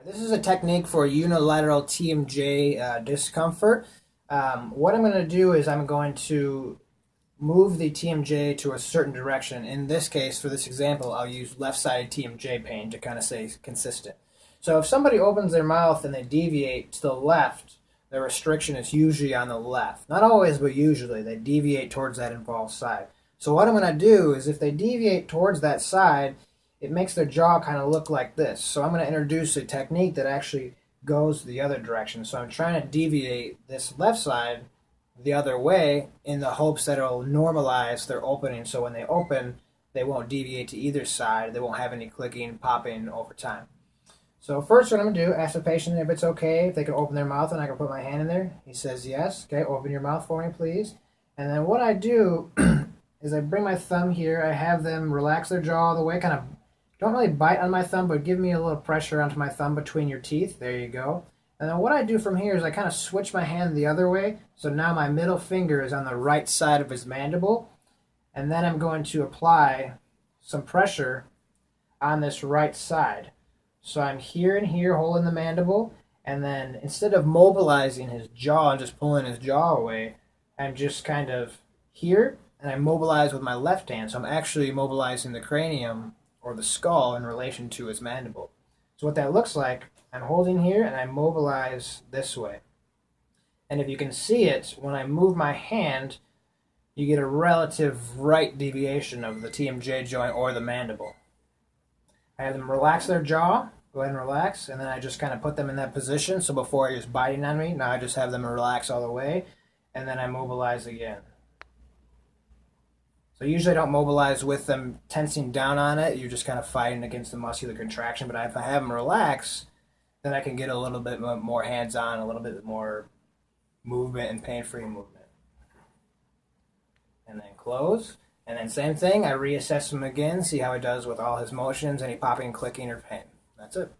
This is a technique for unilateral TMJ discomfort. What I'm going to do is I'm going to move the TMJ to a certain direction. In this case, for this example, I'll use left-sided TMJ pain to kind of stay consistent. So if somebody opens their mouth and they deviate to the left, the restriction is usually on the left. Not always, but usually. They deviate towards that involved side. So what I'm going to do is if they deviate towards that side, it makes their jaw kind of look like this. So I'm going to introduce a technique that actually goes the other direction. So I'm trying to deviate this left side the other way in the hopes that it'll normalize their opening. So when they open, they won't deviate to either side. They won't have any clicking, popping over time. So first what I'm going to do, ask the patient if it's okay, if they can open their mouth and I can put my hand in there. He says yes. Okay, open your mouth for me, please. And then what I do is I bring my thumb here. I have them relax their jaw all the way, kind of don't really bite on my thumb, but give me a little pressure onto my thumb between your teeth. There you go. And then what I do from here is I kind of switch my hand the other way. So now my middle finger is on the right side of his mandible. And then I'm going to apply some pressure on this right side. So I'm here and here holding the mandible. And then instead of mobilizing his jaw and just pulling his jaw away, I'm just kind of here and I mobilize with my left hand. So I'm actually mobilizing the cranium or the skull in relation to his mandible. So what that looks like, I'm holding here and I mobilize this way. And if you can see it, when I move my hand, you get a relative right deviation of the TMJ joint or the mandible. I have them relax their jaw, go ahead and relax, and then I just kind of put them in that position. So before he was biting on me, now I just have them relax all the way, and then I mobilize again. So usually I don't mobilize with them tensing down on it. You're just kind of fighting against the muscular contraction. But if I have them relax, then I can get a little bit more hands-on, a little bit more movement and pain-free movement. And then close. And then same thing, I reassess him again, see how he does with all his motions, any popping, clicking, or pain. That's it.